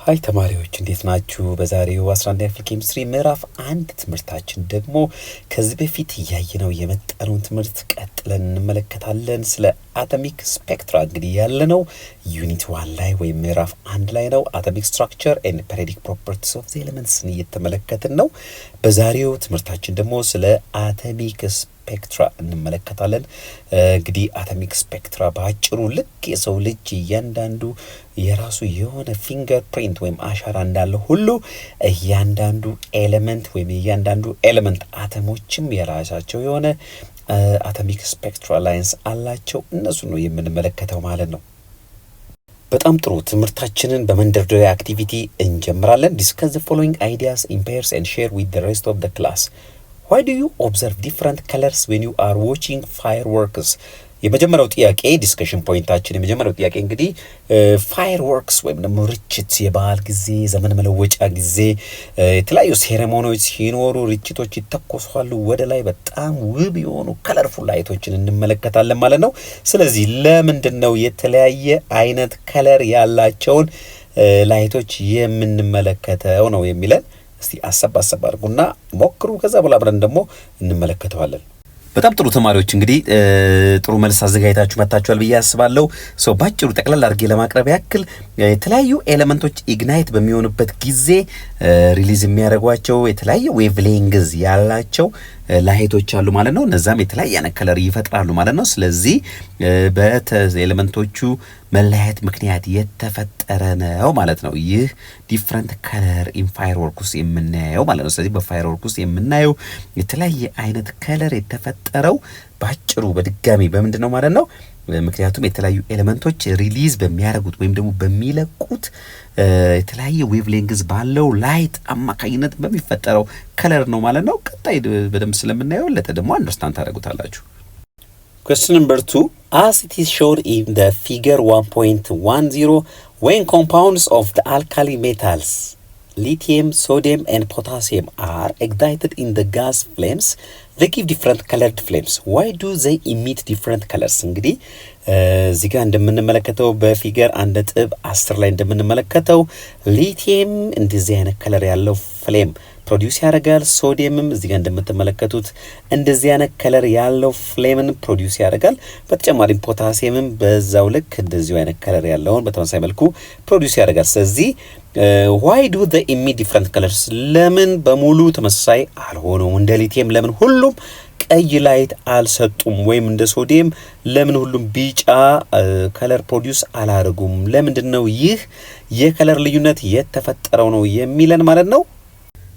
ሃይ ተማሪዎች እንዴት ናችሁ? በዛሬው 11ኛ ክፍል ኬሚስትሪ ምዕራፍ 1 ትምህርታችን ደግሞ ከዚህ በፊት ያየነው የመጣነውን ትምህርት ቀጥለን እንመለከታለን። ስለ አቶሚክ ስፔክትራ እንግዲህ ያለነው ዩኒት 1 ላይ ወይም ምዕራፍ 1 ላይ ነው። አቶሚክ ስትራክቸር ኤንድ ፔሪዮዲክ ፕሮፐርቲስ ኦፍ ዘ ኤሌመንትስ እየተመለከትን ነው። በዛሬው ትምህርታችን ደግሞ ስለ አቶሚክ ስፔክትራ እንመለከታለን። እንግዲህ አቶሚክ ስፔክትራ በአጭሩ ልክ የሰው ልጅ እያንዳንዱ የራሱ የሆነ ፊንገር ፕሪንት ወይም አሻራ እንዳለ ሁሉ እያንዳንዱ ኤሌመንት ወይም እያንዳንዱ ኤሌመንት አተሞችም የራሳቸው የሆነ አቶሚክ ስፔክትራ ላይንስ አላቸው። እነሱ ነው የምንመለከተው ማለት ነው። በጣም ጥሩ። ትምህርታችንን በመንደርደሪያ አክቲቪቲ እንጀምራለን። ዲስከስ ዘ ፎሎዊንግ አይዲያስ ኢን ፔርስ ኤንድ ሼር ዊዝ ዘ ሬስት ኦፍ ዘ ክላስ። Why do you observe different colors when you are watching fireworks? የመጀመሪያው ጥያቄ ዲስከሽን ፖይንታችን የመጀመሪያው ጥያቄ እንግዲህ ፋየርወርክስ ወይም ደግሞ ርችት የበዓል ጊዜ ዘመን መለወጫ ጊዜ የተለያዩ ሴሬሞኒዎች ሲኖሩ ርችቶች ይተኮሳሉ ወደ ላይ በጣም ውብ የሆኑ ከለርፉል ላይቶችን እንመለከታለን ማለት ነው። ስለዚህ ለምንድን ነው የተለያየ አይነት ከለር ያላቸውን ላይቶች የምንመለከተው ነው የሚለን። እስቲ አሰብ አድርጉና ሞክሩ። ከዛ በኋላ አብረን ደግሞ እንመለከተዋለን። በጣም ጥሩ ተማሪዎች እንግዲህ ጥሩ መልስ አዘጋጅታችሁ መጣችኋል ብዬ አስባለሁ። ባጭሩ ጠቅላላ አድርጌ ለማቅረብ ያክል የተለያዩ ኤሌመንቶች ኢግናይት በሚሆኑበት ጊዜ ሪሊዝ የሚያደርጓቸው የተለያየ ዌቭሌንግዝ ያላቸው ላይቶች አሉ ማለት ነው። እነዛም የተለያየ ከለር ይፈጥራሉ ማለት ነው። ስለዚህ በኤሌመንቶቹ መለያየት ምክንያት የተፈጠረ ነው ማለት ነው። ይህ ዲፍረንት ከለር ኢን ፋየርወርክ ውስጥ የምናየው ማለት ነው። ስለዚህ በፋየርወርክ ውስጥ የምናየው የተለያየ አይነት ከለር የተፈጠረው ባጭሩ በድጋሚ በምንድን ነው ማለት ነው? ምክንያቱም የተለያዩ ኤሌመንቶች ሪሊዝ በሚያደርጉት ወይም ደግሞ በሚለቁት የተለያየ ዌቭሌንግዝ ባለው ላይት አማካኝነት በሚፈጠረው ከለር ነው ማለት ነው። ቀጣይ በደንብ ስለምናየው ለተ ደግሞ አንደርስታንድ ታደርጉታላችሁ። Question number 2. As it is shown in the figure 1.10, when compounds of the alkali metals, lithium, sodium and potassium are ignited in the gas flames, they give different colored flames. Why do they emit different colors? እንግዲህ እዚህ ጋር እንደምንመለከተው በፊገር 1.10 ላይ እንደምንመለከተው ሊቲየም እንደዚህ አይነት ከለር ያለው ፍሌም ፕሮዲዩስ ያደርጋል። ሶዲየምም እዚህ ጋር እንደምትመለከቱት እንደዚህ አይነት ከለር ያለው ፍሌምን ፕሮዲዩስ ያደርጋል። በተጨማሪም ፖታሲየምም በዛው ልክ እንደዚህ አይነት ከለር ያለውን በተመሳሳይ መልኩ ፕሮዲዩስ ያደርጋል። ስለዚህ why do they emit different colors? ለምን በሙሉ ተመሳሳይ አልሆኑም? እንደ ሊቲየም ለምን ሁሉም ቀይ ላይት አልሰጡም? ወይም እንደ ሶዲየም ለምን ሁሉም ቢጫ ከለር ፕሮዲዩስ አላደርጉም? ለምንድነው ይህ የከለር ልዩነት የተፈጠረው ነው የሚለን ማለት ነው።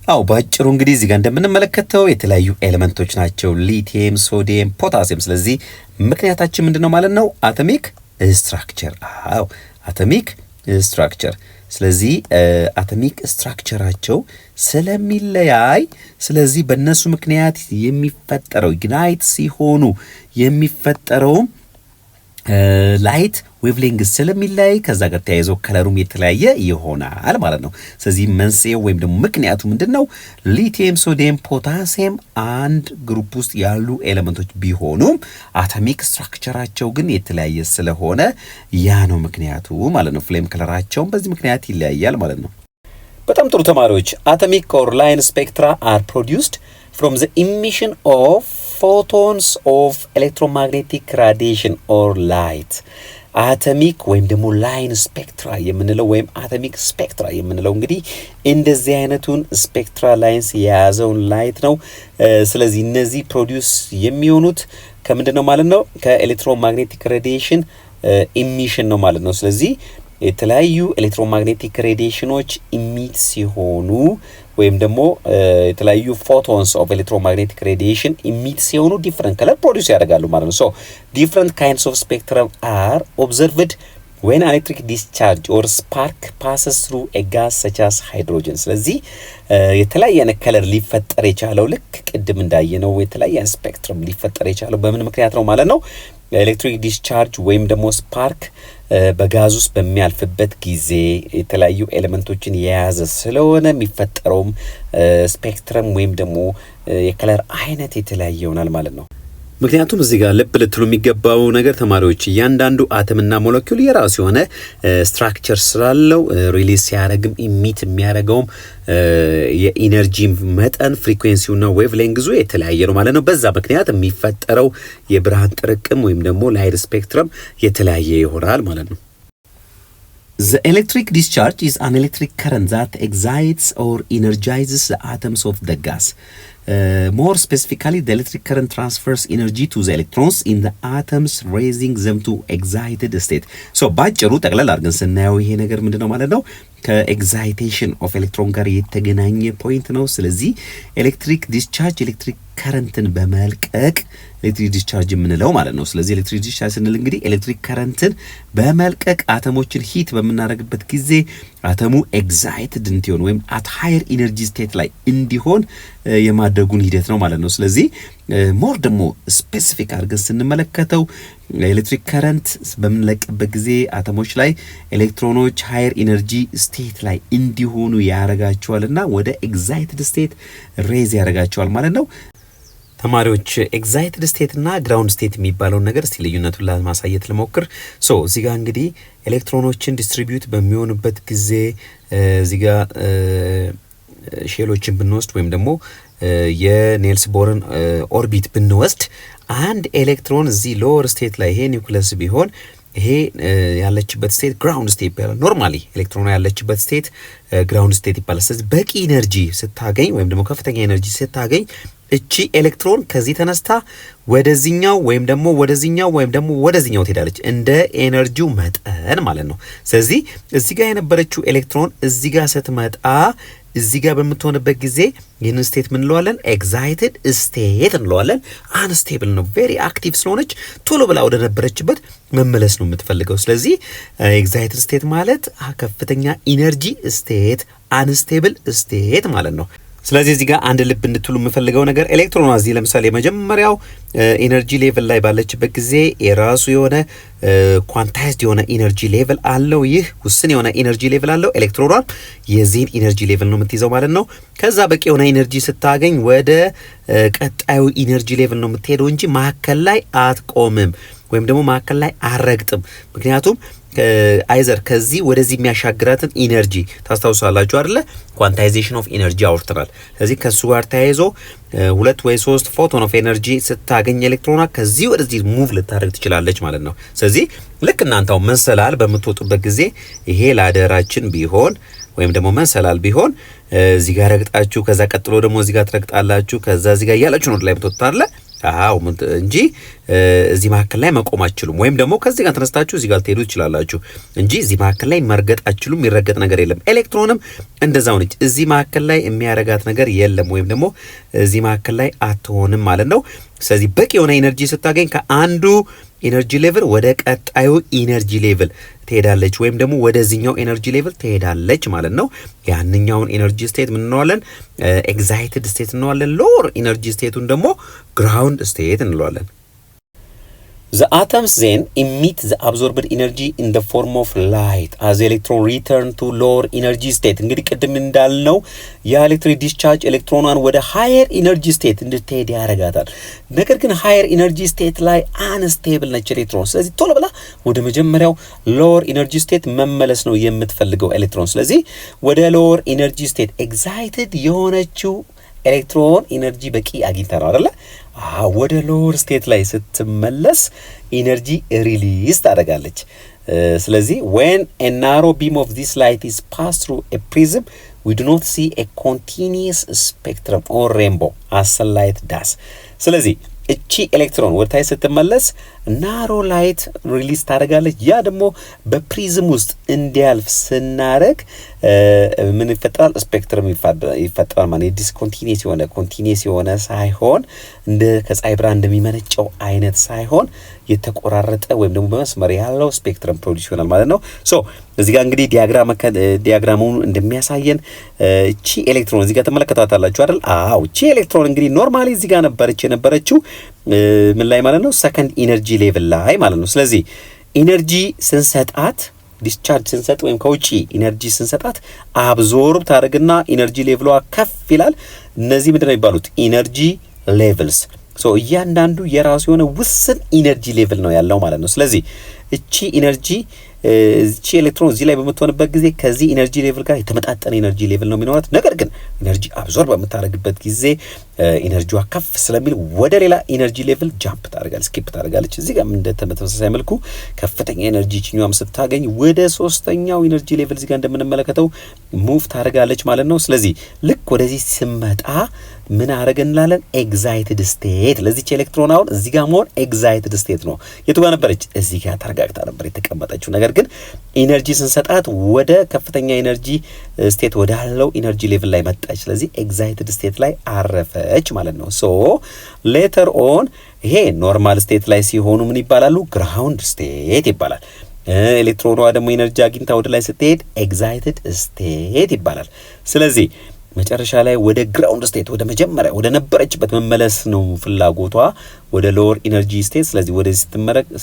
አው ባጭሩ እንግዲህ እዚህ ጋር እንደምንመለከተው የተለያዩ ኤሌመንቶች ናቸው፣ ሊቲየም፣ ሶዲየም፣ ፖታሲየም። ስለዚህ ምክንያታችን ምንድነው ማለት ነው? አቶሚክ ስትራክቸር። አው አቶሚክ ስትራክቸር። ስለዚህ አቶሚክ ስትራክቸራቸው ስለሚለያይ ስለዚህ በእነሱ ምክንያት የሚፈጠረው ኢግናይት ሲሆኑ የሚፈጠረው ላይት ዌቭሌንግ ስለሚለያይ ከዛ ጋር ተያይዞ ከለሩም የተለያየ ይሆናል ማለት ነው። ስለዚህ መንስኤው ወይም ደግሞ ምክንያቱ ምንድነው? ሊቲየም፣ ሶዲየም፣ ፖታሲየም አንድ ግሩፕ ውስጥ ያሉ ኤሌመንቶች ቢሆኑም አቶሚክ ስትራክቸራቸው ግን የተለያየ ስለሆነ ያ ነው ምክንያቱ ማለት ነው። ፍሌም ከለራቸውም በዚህ ምክንያት ይለያያል ማለት ነው። በጣም ጥሩ ተማሪዎች። አቶሚክ ኦር ላይን ስፔክትራ አር ፕሮዲዩስድ from the emission of photons of electromagnetic radiation or light. አቶሚክ ወይም ደግሞ ላይን ስፔክትራ የምንለው ወይም አቶሚክ ስፔክትራ የምንለው እንግዲህ እንደዚህ አይነቱን ስፔክትራ ላይንስ የያዘውን ላይት ነው። ስለዚህ እነዚህ ፕሮዲዩስ የሚሆኑት ከምንድነው ማለት ነው? ከኤሌክትሮማግኔቲክ ሬዲዬሽን ኢሚሽን ነው ማለት ነው። ስለዚህ የተለያዩ ኤሌክትሮማግኔቲክ ሬዲዬሽኖች ኢሚት ሲሆኑ ወይም ደግሞ የተለያዩ ፎቶንስ ኦፍ ኤሌክትሮማግኔቲክ ሬዲዬሽን ኢሚት ሲሆኑ ዲፍረንት ከለር ፕሮዲዩስ ያደርጋሉ ማለት ነው። ሶ ዲፍረንት ካይንድስ ኦፍ ስፔክትረም አር ኦብዘርቭድ when electric discharge or spark passes through a gas such as hydrogen. ስለዚህ የተለያየ ከለር ሊፈጠር የቻለው ልክ ቅድም እንዳየነው የተለያየ ስፔክትረም ሊፈጠር የቻለው በምን ምክንያት ነው ማለት ነው? ኤሌክትሪክ ዲስቻርጅ ወይም ደግሞ ስፓርክ በጋዝ ውስጥ በሚያልፍበት ጊዜ የተለያዩ ኤሌመንቶችን የያዘ ስለሆነ የሚፈጠረውም ስፔክትረም ወይም ደግሞ የከለር አይነት የተለያየ ይሆናል ማለት ነው። ምክንያቱም እዚህ ጋር ልብ ልትሉ የሚገባው ነገር ተማሪዎች እያንዳንዱ አተምና ሞለኪውል የራሱ የሆነ ስትራክቸር ስላለው ሪሊዝ ሲያደርግም ኢሚት የሚያደርገውም የኢነርጂ መጠን ፍሪኩዌንሲውና ዌቭ ሌንግዙ የተለያየ ነው ማለት ነው። በዛ ምክንያት የሚፈጠረው የብርሃን ጥርቅም ወይም ደግሞ ላይት ስፔክትረም የተለያየ ይሆናል ማለት ነው። The electric discharge is an electric current that excites or energizes the atoms of the gas. More specifically, the electric current transfers energy to the electrons in the atoms, raising them to excited state. So ባጭሩ ጠቅላላ አድርገን ስናየው ይሄ ነገር ምንድነው ማለት ነው? ከኤግዛይቴሽን ኦፍ ኤሌክትሮን ጋር የተገናኘ ፖይንት ነው። ስለዚህ ኤሌክትሪክ ዲስቻርጅ ኤሌክትሪክ ከረንትን በመልቀቅ ኤሌክትሪክ ዲስቻርጅ የምንለው ማለት ነው። ስለዚህ ኤሌክትሪክ ዲስቻርጅ ስንል እንግዲህ ኤሌክትሪክ ከረንትን በመልቀቅ አተሞችን ሂት በምናደርግበት ጊዜ አተሙ ኤግዛይትድ እንዲሆን ወይም አት ሃየር ኢነርጂ ስቴት ላይ እንዲሆን የማድረጉን ሂደት ነው ማለት ነው። ስለዚህ ሞር ደግሞ ስፔሲፊክ አድርገን ስንመለከተው ኤሌክትሪክ ከረንት በምንለቅበት ጊዜ አተሞች ላይ ኤሌክትሮኖች ሃየር ኢነርጂ ስቴት ላይ እንዲሆኑ ያረጋቸዋልና ወደ ኤግዛይትድ ስቴት ሬዝ ያረጋቸዋል ማለት ነው። ተማሪዎች ኤግዛይትድ ስቴት እና ግራውንድ ስቴት የሚባለውን ነገር እስቲ ልዩነቱን ለማሳየት ልሞክር። እዚህ ጋር እንግዲህ ኤሌክትሮኖችን ዲስትሪቢዩት በሚሆኑበት ጊዜ እዚህ ጋር ሼሎችን ብንወስድ ወይም ደግሞ የኔልስ ቦርን ኦርቢት ብንወስድ አንድ ኤሌክትሮን እዚህ ሎወር ስቴት ላይ ይሄ ኒውክለስ ቢሆን ይሄ ያለችበት ስቴት ግራውንድ ስቴት ይባላል። ኖርማሊ ኤሌክትሮኗ ያለችበት ስቴት ግራውንድ ስቴት ይባላል። ስለዚህ በቂ ኢነርጂ ስታገኝ ወይም ደግሞ ከፍተኛ ኢነርጂ ስታገኝ እቺ ኤሌክትሮን ከዚህ ተነስታ ወደዚህኛው ወይም ደግሞ ወደዚህኛው ወይም ደግሞ ወደዚህኛው ትሄዳለች እንደ ኤነርጂው መጠን ማለት ነው። ስለዚህ እዚህ ጋር የነበረችው ኤሌክትሮን እዚህ ጋር ስትመጣ እዚህ ጋር በምትሆንበት ጊዜ ይህንን ስቴት ምን እንለዋለን? ኤግዛይትድ ስቴት እንለዋለን። አንስቴብል ነው፣ ቬሪ አክቲቭ ስለሆነች ቶሎ ብላ ወደ ነበረችበት መመለስ ነው የምትፈልገው። ስለዚህ ኤግዛይትድ ስቴት ማለት ከፍተኛ ኢነርጂ ስቴት፣ አንስቴብል ስቴት ማለት ነው። ስለዚህ እዚህ ጋር አንድ ልብ እንድትሉ የምፈልገው ነገር ኤሌክትሮኗ እዚህ ለምሳሌ የመጀመሪያው ኢነርጂ ሌቭል ላይ ባለችበት ጊዜ የራሱ የሆነ ኳንታይዝድ የሆነ ኢነርጂ ሌቭል አለው። ይህ ውስን የሆነ ኢነርጂ ሌቭል አለው። ኤሌክትሮኗን የዚህን ኢነርጂ ሌቭል ነው የምትይዘው ማለት ነው። ከዛ በቂ የሆነ ኢነርጂ ስታገኝ ወደ ቀጣዩ ኢነርጂ ሌቭል ነው የምትሄደው እንጂ መሀከል ላይ አትቆምም ወይም ደግሞ መሀከል ላይ አረግጥም። ምክንያቱም አይዘር ከዚህ ወደዚህ የሚያሻግራትን ኢነርጂ ታስታውሳላችሁ አይደለ? ኳንታይዜሽን ኦፍ ኢነርጂ አውርተናል። ስለዚህ ከሱ ጋር ተያይዞ 2 ወይ 3 ፎቶን ኦፍ ኤነርጂ ስታገኝ ኤሌክትሮኗ ከዚህ ወደዚህ ሙቭ ልታደርግ ትችላለች ማለት ነው። ስለዚህ ልክ እናንተው መሰላል በምትወጡበት ጊዜ ይሄ ላደራችን ቢሆን ወይም ደግሞ መሰላል ቢሆን እዚህ ጋር ረግጣችሁ ከዛ ቀጥሎ ደግሞ እዚህ ጋር ትረግጣላችሁ ከዛ እዚህ ጋር ያላችሁ ነው ላይ ብትወጣ አይደለ? እንጂ እዚህ መካከል ላይ መቆም አትችሉም። ወይም ደግሞ ከዚህ ጋር ተነስታችሁ እዚህ ጋር ትሄዱ ትችላላችሁ እንጂ እዚህ መካከል ላይ መርገጥ አትችሉም። የሚረገጥ ነገር የለም። ኤሌክትሮንም እንደዛው ነች። እዚህ መካከል ላይ የሚያረጋት ነገር የለም ወይም ደግሞ እዚህ መካከል ላይ አትሆንም ማለት ነው። ስለዚህ በቂ የሆነ ኢነርጂ ስታገኝ ከአንዱ ኢነርጂ ሌቭል ወደ ቀጣዩ ኢነርጂ ሌቭል ትሄዳለች ወይም ደግሞ ወደዚህኛው ኢነርጂ ሌቭል ትሄዳለች ማለት ነው። ያንኛውን ኢነርጂ ስቴት ምን እንለዋለን? ኤግዛይትድ ስቴት እንለዋለን። ሎወር ኢነርጂ ስቴቱን ደግሞ ግራውንድ ስቴት እንለዋለን። The atoms then emit the absorbed energy in the form of light as the electron return to lower energy state. እንግዲህ ቅድም እንዳልነው የኤሌክትሪክ ዲስቻርጅ ኤሌክትሮኗን ወደ ሃየር ኢነርጂ ስቴት እንድትሄድ ያደርጋታል። ነገር ግን ሃየር ኢነርጂ ስቴት ላይ አንስቴብል ነች ኤሌክትሮን። ስለዚህ ቶሎ ብላ ወደ መጀመሪያው ሎወር ኢነርጂ ስቴት መመለስ ነው የምትፈልገው ኤሌክትሮን። ስለዚህ ወደ ሎወር ኢነርጂ ስቴት ኤግዛይትድ የሆነችው ኤሌክትሮን ኢነርጂ በቂ አግኝታ ነው አይደለ? ወደ ሎወር ስቴት ላይ ስትመለስ ኢነርጂ ሪሊዝ ታደርጋለች። ስለዚህ when a narrow beam of this light is passed through a prism we do not see a continuous spectrum or rainbow as sunlight does. ስለዚህ እቺ ኤሌክትሮን ወደ ታች ስትመለስ ናሮ ላይት ሪሊዝ ታደርጋለች። ያ ደግሞ በፕሪዝም ውስጥ እንዲያልፍ ስናረግ ምን ይፈጠራል? ስፔክትረም ይፈጠራል ማለት ዲስኮንቲኒየስ የሆነ ኮንቲኒየስ የሆነ ሳይሆን እንደ ከፀሐይ ብርሃን እንደሚመነጨው አይነት ሳይሆን የተቆራረጠ ወይም ደግሞ በመስመር ያለው ስፔክትረም ፕሮዲዩስ ይሆናል ማለት ነው። ሶ እዚህ ጋር እንግዲህ ዲያግራሙን እንደሚያሳየን እቺ ኤሌክትሮን እዚህ ጋር ተመለከታታላችሁ አይደል? እቺ ኤሌክትሮን እንግዲህ ኖርማሊ እዚህ ጋር ነበረች የነበረችው ምን ላይ ማለት ነው? ሰከንድ ኢነርጂ ሌቭል ላይ ማለት ነው። ስለዚህ ኢነርጂ ስንሰጣት ዲስቻርጅ ስንሰጥ ወይም ከውጪ ኢነርጂ ስንሰጣት አብዞርብ ታደርግና ኢነርጂ ሌቭሏ ከፍ ይላል። እነዚህ ምንድነው የሚባሉት? ኢነርጂ ሌቭልስ። ሶ እያንዳንዱ የራሱ የሆነ ውስን ኢነርጂ ሌቭል ነው ያለው ማለት ነው። ስለዚህ እቺ ኢነርጂ እቺ ኤሌክትሮን እዚህ ላይ በምትሆንበት ጊዜ ከዚህ ኢነርጂ ሌቭል ጋር የተመጣጠነ ኢነርጂ ሌቭል ነው የሚኖራት። ነገር ግን ኢነርጂ አብዞርብ በምታደርግበት ጊዜ ኢነርጂዋ ከፍ ስለሚል ወደ ሌላ ኢነርጂ ሌቭል ጃምፕ ታደርጋለች፣ ስኪፕ ታደርጋለች። እዚህ ጋር እንደተመሳሳይ መልኩ ከፍተኛ ኢነርጂ ችኛዋም ስታገኝ ወደ ሶስተኛው ኢነርጂ ሌቭል እዚህ ጋር እንደምንመለከተው ሙቭ ታደርጋለች ማለት ነው። ስለዚህ ልክ ወደዚህ ስመጣ ምን አረገ እንላለን? ኤግዛይትድ ስቴት። ለዚች ኤሌክትሮን አሁን እዚህ ጋር መሆን ኤግዛይትድ ስቴት ነው። የቱ ጋር ነበረች? እዚህ ጋር ተረጋግታ ነበር የተቀመጠችው። ነገር ግን ኢነርጂ ስንሰጣት ወደ ከፍተኛ ኢነርጂ ስቴት ወዳለው ኢነርጂ ሌቭል ላይ መጣች። ስለዚህ ኤግዛይትድ ስቴት ላይ አረፈች ማለት ነው። ሶ ሌተር ኦን ይሄ ኖርማል ስቴት ላይ ሲሆኑ ምን ይባላሉ? ግራውንድ ስቴት ይባላል። ኤሌክትሮኗ ደግሞ ኢነርጂ አግኝታ ወደ ላይ ስትሄድ ኤግዛይትድ ስቴት ይባላል። ስለዚህ መጨረሻ ላይ ወደ ግራውንድ ስቴት ወደ መጀመሪያ ወደ ነበረችበት መመለስ ነው ፍላጎቷ፣ ወደ ሎወር ኢነርጂ ስቴት። ስለዚህ ወደ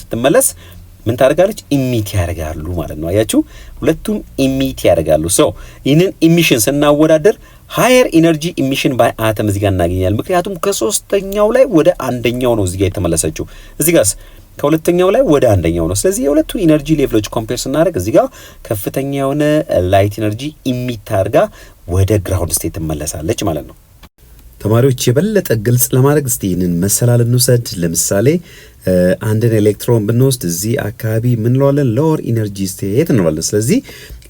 ስትመለስ ምን ታደርጋለች? ኢሚት ያደርጋሉ ማለት ነው። አያችሁ፣ ሁለቱም ኢሚት ያደርጋሉ። ሶ ይህንን ኢሚሽን ስናወዳደር ሃየር ኢነርጂ ኢሚሽን ባይ አተም እዚህ ጋር እናገኛለን። ምክንያቱም ከሶስተኛው ላይ ወደ አንደኛው ነው እዚህ ጋር የተመለሰችው። እዚህ ጋርስ ከሁለተኛው ላይ ወደ አንደኛው ነው። ስለዚህ የሁለቱ ኢነርጂ ሌቭሎች ኮምፔር ስናደርግ እዚህ ጋር ከፍተኛ የሆነ ላይት ኢነርጂ ኢሚት አድርጋ ወደ ግራውንድ ስቴት ትመለሳለች ማለት ነው። ተማሪዎች የበለጠ ግልጽ ለማድረግ እስቲ ይህንን መሰላል እንውሰድ። ለምሳሌ አንድን ኤሌክትሮን ብንወስድ እዚህ አካባቢ ምን እንለዋለን? ሎወር ኢነርጂ ስቴት እንለዋለን። ስለዚህ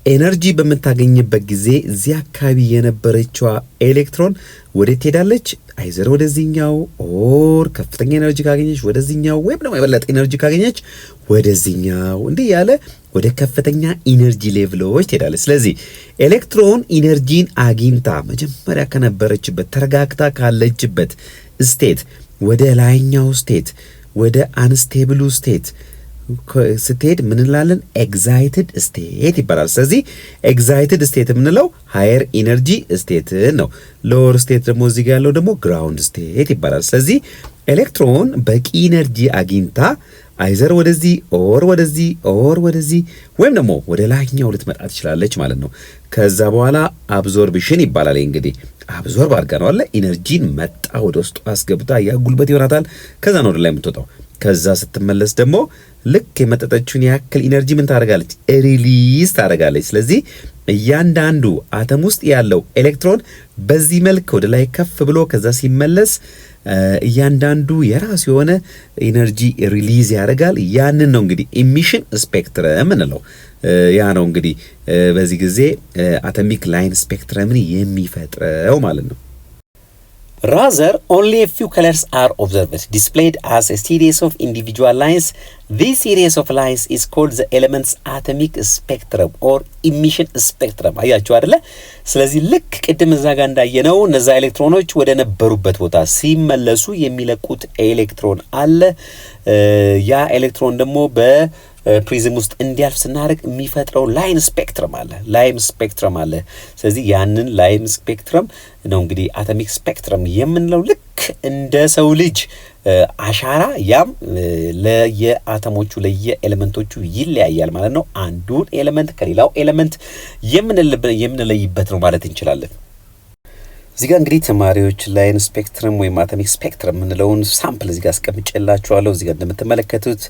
ኤነርጂ በምታገኝበት ጊዜ እዚህ አካባቢ የነበረችዋ ኤሌክትሮን ወዴት ትሄዳለች? አይዘር ወደዚህኛው ኦር ከፍተኛ ኤነርጂ ካገኘች ወደዚህኛው፣ ወይም ደግሞ የበለጠ ኤነርጂ ካገኘች ወደዚህኛው፣ እንዲህ ያለ ወደ ከፍተኛ ኢነርጂ ሌቭሎች ትሄዳለች። ስለዚህ ኤሌክትሮን ኢነርጂን አግኝታ መጀመሪያ ከነበረችበት ተረጋግታ ካለችበት ስቴት ወደ ላይኛው ስቴት ወደ አንስቴብሉ ስቴት ስትሄድ ምን እንላለን? ኤግዛይትድ ስቴት ይባላል። ስለዚህ ኤግዛይትድ ስቴት የምንለው ሃየር ኢነርጂ ስቴትን ነው። ሎወር ስቴት ደግሞ እዚህ ጋር ያለው ደግሞ ግራውንድ ስቴት ይባላል። ስለዚህ ኤሌክትሮን በቂ ኢነርጂ አግኝታ አይዘር ወደዚህ ኦር ወደዚህ ኦር ወደዚህ ወይም ደግሞ ወደ ላይኛው ልትመጣ ትችላለች ማለት ነው። ከዛ በኋላ አብዞርብሽን ይባላል። እንግዲህ አብዞርብ አድርጋ ነው አለ ኢነርጂን መጣ ወደ ውስጡ አስገብታ ያ ጉልበት ይሆናታል። ከዛ ነው ወደ ላይ የምትወጣው። ከዛ ስትመለስ ደግሞ ልክ የመጠጠችውን ያክል ኢነርጂ ምን ታደርጋለች? ሪሊዝ ታደርጋለች። ስለዚህ እያንዳንዱ አተም ውስጥ ያለው ኤሌክትሮን በዚህ መልክ ወደ ላይ ከፍ ብሎ ከዛ ሲመለስ እያንዳንዱ የራሱ የሆነ ኢነርጂ ሪሊዝ ያደርጋል። ያንን ነው እንግዲህ ኢሚሽን ስፔክትረም እንለው። ያ ነው እንግዲህ በዚህ ጊዜ አቶሚክ ላይን ስፔክትረምን የሚፈጥረው ማለት ነው። Rather, only a few colors are observed, displayed as a series of individual lines. This series of lines is called the element's atomic spectrum or emission spectrum. አያችሁ አይደለ? ስለዚህ ልክ ቅድም እዛ ጋር እንዳየነው እነዛ ኤሌክትሮኖች ወደ ነበሩበት ቦታ ሲመለሱ የሚለቁት ኤሌክትሮን አለ። ያ ኤሌክትሮን ደግሞ ፕሪዝም ውስጥ እንዲያልፍ ስናደርግ የሚፈጥረው ላይን ስፔክትረም አለ። ስለዚህ ያንን ላይን ስፔክትረም ነው እንግዲህ አቶሚክ ስፔክትረም የምንለው። ልክ እንደ ሰው ልጅ አሻራ ያም ለየአተሞቹ ለየኤሌመንቶቹ ይለያያል ማለት ነው። አንዱን ኤሌመንት ከሌላው ኤሌመንት የምንለይበት ነው ማለት እንችላለን። እዚህ ጋር እንግዲህ ተማሪዎች ላይን ስፔክትረም ወይም አቶሚክ ስፔክትረም የምንለውን ሳምፕል እዚህ ጋር አስቀምጬላችኋለሁ። እዚህ ጋር እንደምትመለከቱት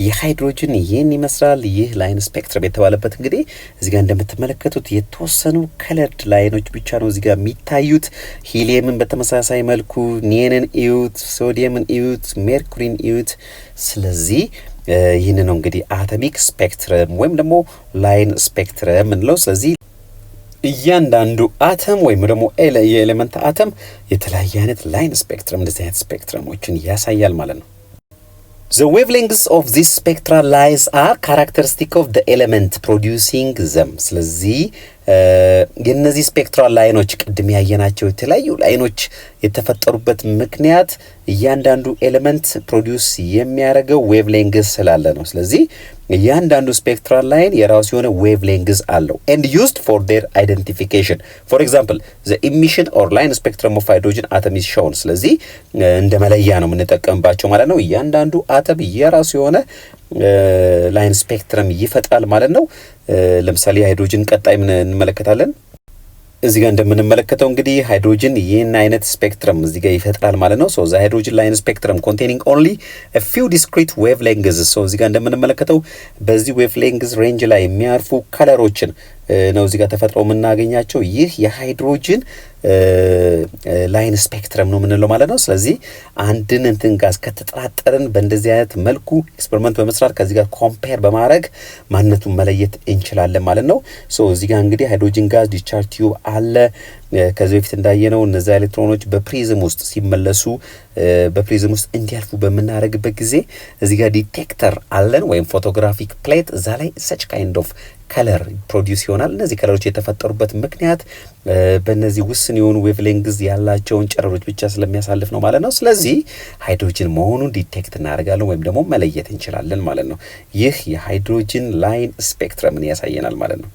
የሃይድሮጅን ይህን ይመስላል። ይህ ላይን ስፔክትረም የተባለበት እንግዲህ እዚህ ጋር እንደምትመለከቱት የተወሰኑ ከለርድ ላይኖች ብቻ ነው እዚህ ጋር የሚታዩት። ሂሊየምን በተመሳሳይ መልኩ፣ ኒየንን እዩት፣ ሶዲየምን እዩት፣ ሜርኩሪን እዩት። ስለዚህ ይህን ነው እንግዲህ አቶሚክ ስፔክትረም ወይም ደግሞ ላይን ስፔክትረም የምንለው። ስለዚህ እያንዳንዱ አተም ወይም ደግሞ የኤሌመንት አተም የተለያየ አይነት ላይን ስፔክትረም እንደዚህ አይነት ስፔክትረሞችን ያሳያል ማለት ነው። The wavelengths of these spectral lines are characteristic of the element producing them. ስለዚህ የነዚህ ስፔክትራል ላይኖች ቅድም ያየናቸው የተለያዩ ላይኖች የተፈጠሩበት ምክንያት እያንዳንዱ ኤሌመንት ፕሮዲውስ የሚያደርገው ዌቭ ሌንግዝ ስላለ ነው። ስለዚህ እያንዳንዱ ስፔክትራል ላይን የራሱ የሆነ ዌቭ ሌንግዝ አለው and used for their identification. For example, the emission or line spectrum of hydrogen atom is shown. ስለዚህ እንደ መለያ ነው የምንጠቀምባቸው ማለት ነው። እያንዳንዱ አተም የራሱ የሆነ ላይን ስፔክትረም ይፈጥራል ማለት ነው። ለምሳሌ ሃይድሮጅን ቀጣይ ምን እንመለከታለን? እዚህ ጋር እንደምንመለከተው እንግዲህ ሃይድሮጅን ይህን አይነት ስፔክትረም እዚህ ጋር ይፈጥራል ማለት ነው። ሶ ዘ ሃይድሮጅን ላይን ስፔክትረም ኮንቴኒንግ ኦንሊ a few discrete wavelengths። ሶ እዚህ ጋር እንደምንመለከተው በዚህ ዌቭሌንግዝ ሬንጅ ላይ የሚያርፉ ከለሮችን ነው እዚህ ጋር ተፈጥረው የምናገኛቸው። ይህ የሃይድሮጅን ላይን ስፔክትረም ነው የምንለው ማለት ነው። ስለዚህ አንድን እንትን ጋር ከተጠራጠርን በእንደዚህ አይነት መልኩ ኤክስፐሪመንት በመስራት ከዚህ ጋር ኮምፔር በማድረግ ማንነቱን መለየት እንችላለን ማለት ነው። ሶ እዚህ ጋር እንግዲህ ሃይድሮጅን ጋዝ ዲስቻርጅ ቲዩብ አለ። ከዚህ በፊት እንዳየነው እነዚህ ኤሌክትሮኖች በፕሪዝም ውስጥ ሲመለሱ በፕሪዝም ውስጥ እንዲያልፉ በምናደርግበት ጊዜ እዚህ ጋር ዲቴክተር አለን ወይም ፎቶግራፊክ ፕሌት፣ እዛ ላይ ሰች ካይንድ ኦፍ ከለር ፕሮዲውስ ይሆናል። እነዚህ ከለሮች የተፈጠሩበት ምክንያት በእነዚህ ውስን የሆኑ ዌቭሌንግዝ ያላቸውን ጨረሮች ብቻ ስለሚያሳልፍ ነው ማለት ነው። ስለዚህ ሃይድሮጅን መሆኑን ዲቴክት እናደርጋለን ወይም ደግሞ መለየት እንችላለን ማለት ነው። ይህ የሃይድሮጅን ላይን ስፔክትረምን ያሳየናል ማለት ነው።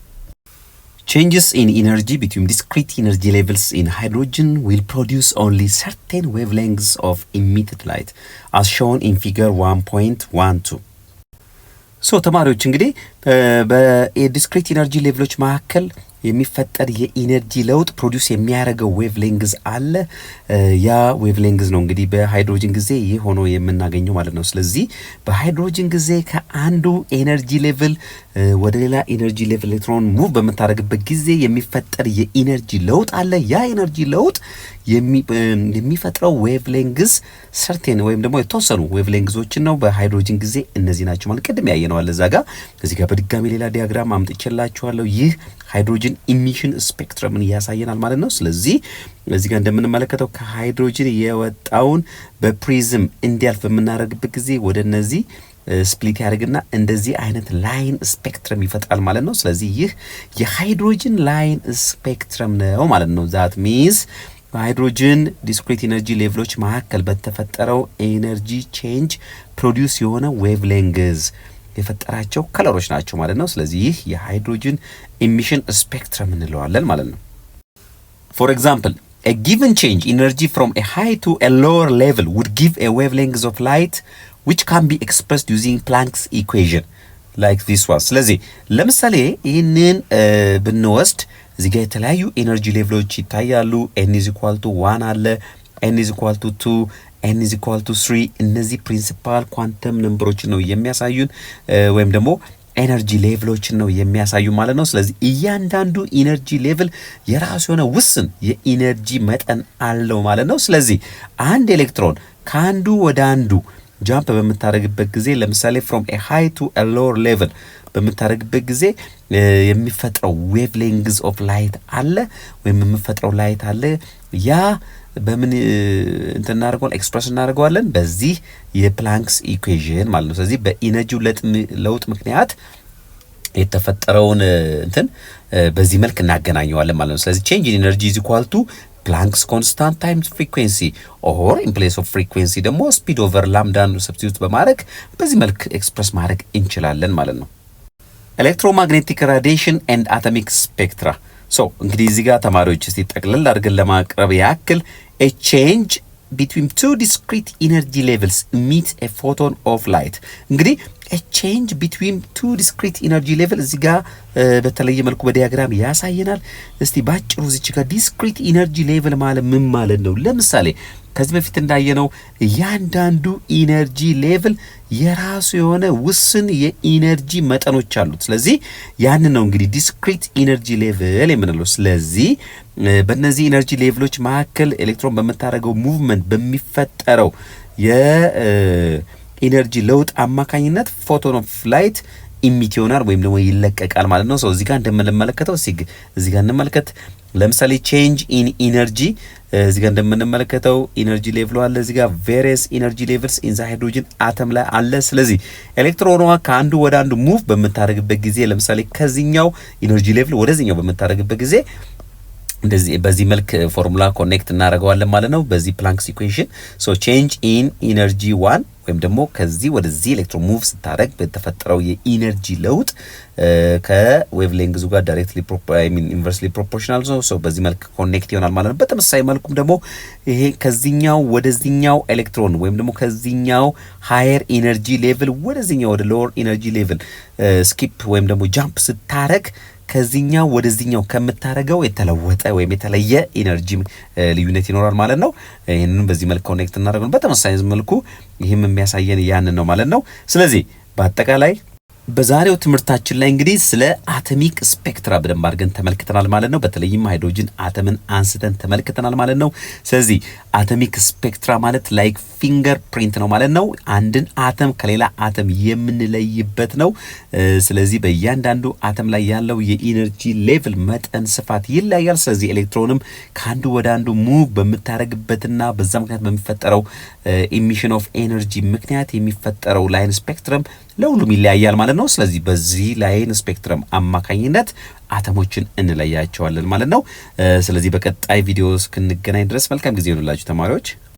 Changes in energy between discrete energy levels in hydrogen will produce only certain wavelengths of emitted light as shown in figure 1.12. ሶ ተማሪዎች እንግዲህ በዲስክሪት ኢነርጂ ሌቭሎች መካከል የሚፈጠር የኢነርጂ ለውጥ ፕሮዲውስ የሚያደርገው ዌቭሌንግዝ አለ። ያ ዌቭሌንግዝ ነው እንግዲህ በሃይድሮጅን ጊዜ ይህ ሆኖ የምናገኘው ማለት ነው። ስለዚህ በሃይድሮጅን ጊዜ ከአንዱ ኤነርጂ ሌቭል ወደ ሌላ ኤነርጂ ሌቭል ኤሌክትሮን ሙቭ በምታደርግበት ጊዜ የሚፈጠር የኢነርጂ ለውጥ አለ። ያ ኤነርጂ ለውጥ የሚፈጥረው ዌቭሌንግዝ ሰርቴን ወይም ደግሞ የተወሰኑ ዌቭሌንግዞችን ነው። በሃይድሮጅን ጊዜ እነዚህ ናቸው ማለት ቅድም ያየነዋል። እዛ ጋር እዚህ ጋር በድጋሚ ሌላ ዲያግራም አምጥቼላችኋለሁ። ይህ ሃይድሮጅን ኢሚሽን ስፔክትረምን ያሳየናል ማለት ነው። ስለዚህ እዚህ ጋር እንደምንመለከተው ከሃይድሮጅን የወጣውን በፕሪዝም እንዲያልፍ በምናደርግበት ጊዜ ወደ እነዚህ ስፕሊት ያደርግና እንደዚህ አይነት ላይን ስፔክትረም ይፈጥራል ማለት ነው። ስለዚህ ይህ የሃይድሮጅን ላይን ስፔክትረም ነው ማለት ነው። ዛት ሚንስ በሃይድሮጅን ዲስክሪት ኢነርጂ ሌቭሎች መካከል በተፈጠረው ኤነርጂ ቼንጅ ፕሮዲውስ የሆነ ዌቭሌንግዝ የፈጠራቸው ከለሮች ናቸው ማለት ነው። ስለዚህ ይህ የሃይድሮጅን ኢሚሽን ስፔክትረም እንለዋለን ማለት ነው። ፎር ኤግዛምፕል a given change energy from a high to a lower level would give a wavelength of light which can be expressed using Planck's equation like this one። ስለዚህ ለምሳሌ ይህንን ብንወስድ እዚህ ጋር የተለያዩ ኤነርጂ ሌቭሎች ይታያሉ። n is equal to 1 አለ፣ n is equal to 2፣ n is equal to 3። እነዚህ ፕሪንሲፓል ኳንተም ነምበሮችን ነው የሚያሳዩን ወይም ደግሞ ኤነርጂ ሌቭሎችን ነው የሚያሳዩ ማለት ነው። ስለዚህ እያንዳንዱ ኢነርጂ ሌቭል የራሱ የሆነ ውስን የኢነርጂ መጠን አለው ማለት ነው። ስለዚህ አንድ ኤሌክትሮን ከአንዱ ወደ አንዱ ጃምፕ በምታደርግበት ጊዜ ለምሳሌ ፍሮም ኤ ሃይ ቱ ኤ ሎወር ሌቭል በምታደርግበት ጊዜ የሚፈጥረው ዌቭሌንግዝ ኦፍ ላይት አለ ወይም የሚፈጥረው ላይት አለ። ያ በምን እንትን እናደርገዋለን ኤክስፕረስ እናደርገዋለን በዚህ የፕላንክስ ኢኩዌሽን ማለት ነው። ስለዚህ በኢነርጂው ለውጥ ምክንያት የተፈጠረውን እንትን በዚህ መልክ እናገናኘዋለን ማለት ነው። ስለዚህ ቼንጅ ኢን ኢነርጂ ኢዝ ኢኳል ቱ Planck's constant times frequency or in place of frequency ደግሞ speed over lambda substitute በማድረግ በዚህ መልክ ኤክስፕረስ ማድረግ እንችላለን ማለት ነው። ኤሌክትሮማግኔቲክ ራዲዬሽን ኤንድ አቶሚክ ስፔክትራ። ሶ እንግዲህ እዚህ ጋር ተማሪዎች እስቲ ጠቅለል አድርገን ለማቅረብ ያክል a change between two discrete energy levels emits a photon of light። እንግዲህ a change between two discrete energy level እዚህ ጋር በተለየ መልኩ በዲያግራም ያሳየናል። እስቲ ባጭሩ እዚህ ጋር discrete energy level ማለት ምን ማለት ነው? ለምሳሌ ከዚህ በፊት እንዳየነው እያንዳንዱ ኢነርጂ ሌቭል የራሱ የሆነ ውስን የኢነርጂ መጠኖች አሉት። ስለዚህ ያን ነው እንግዲህ ዲስክሪት ኢነርጂ ሌቭል የምንለው። ስለዚህ በእነዚህ ኢነርጂ ሌቭሎች መካከል ኤሌክትሮን በምታደርገው ሙቭመንት በሚፈጠረው የኢነርጂ ለውጥ አማካኝነት ፎቶን ኦፍ ላይት ኢሚት ይሆናል ወይም ደግሞ ይለቀቃል ማለት ነው። እዚህ ጋር እንደምንመለከተው እዚህ ጋር እንመልከት። ለምሳሌ ቼንጅ ኢን ኢነርጂ እዚህ ጋር እንደምንመለከተው ኢነርጂ ሌቭሉ አለ። እዚህ ጋር ቬሪየስ ኢነርጂ ሌቭልስ ኢን ዘ ሃይድሮጅን አተም ላይ አለ። ስለዚህ ኤሌክትሮኗ ከአንዱ ወደ አንዱ ሙቭ በምታደርግበት ጊዜ ለምሳሌ ከዚህኛው ኢነርጂ ሌቭል ወደዚህኛው በምታደርግበት ጊዜ እንደዚህ በዚህ መልክ ፎርሙላ ኮኔክት እናደርገዋለን ማለት ነው በዚህ ፕላንክስ ኢኩዌሽን። ሶ ቼንጅ ኢን ኢነርጂ 1 ወይም ደግሞ ከዚህ ወደዚህ ኤሌክትሮን ሙቭ ስታደርግ በተፈጠረው የኢነርጂ ለውጥ ከዌቭሌንግዙ ጋር ዳይሬክትሊ ኢንቨርስሊ ፕሮፖርሽናል ነው። ሶ በዚህ መልክ ኮኔክት ይሆናል ማለት ነው። በተመሳሳይ መልኩም ደግሞ ይሄ ከዚህኛው ወደዚህኛው ኤሌክትሮን ወይም ደግሞ ከዚህኛው ሃየር ኢነርጂ ሌቭል ወደዚህኛው ወደ ሎወር ኢነርጂ ሌቭል ስኪፕ ወይም ደግሞ ጃምፕ ስታደርግ ከዚህኛው ወደዚህኛው ከምታረገው የተለወጠ ወይም የተለየ ኢነርጂ ልዩነት ይኖራል ማለት ነው። ይሄንን በዚህ መልኩ ኮኔክት እናደርገው በተመሳሳይ መልኩ ይሄም የሚያሳየን ያንን ነው ማለት ነው። ስለዚህ በአጠቃላይ በዛሬው ትምህርታችን ላይ እንግዲህ ስለ አቶሚክ ስፔክትራ በደንብ አድርገን ተመልክተናል ማለት ነው። በተለይም ሃይድሮጅን አተምን አንስተን ተመልክተናል ማለት ነው። ስለዚህ አቶሚክ ስፔክትራ ማለት ላይክ ፊንገር ፕሪንት ነው ማለት ነው። አንድን አተም ከሌላ አተም የምንለይበት ነው። ስለዚህ በእያንዳንዱ አተም ላይ ያለው የኢነርጂ ሌቭል መጠን ስፋት ይለያያል። ስለዚህ ኤሌክትሮንም ከአንዱ ወደ አንዱ ሙቭ በምታደርግበትና በዛ ምክንያት በሚፈጠረው ኢሚሽን ኦፍ ኤነርጂ ምክንያት የሚፈጠረው ላይን ስፔክትረም ለሁሉም ይለያያል ማለት ነው። ስለዚህ በዚህ ላይን ስፔክትረም አማካኝነት አተሞችን እንለያቸዋለን ማለት ነው። ስለዚህ በቀጣይ ቪዲዮ እስክንገናኝ ድረስ መልካም ጊዜ ይሁንላችሁ ተማሪዎች።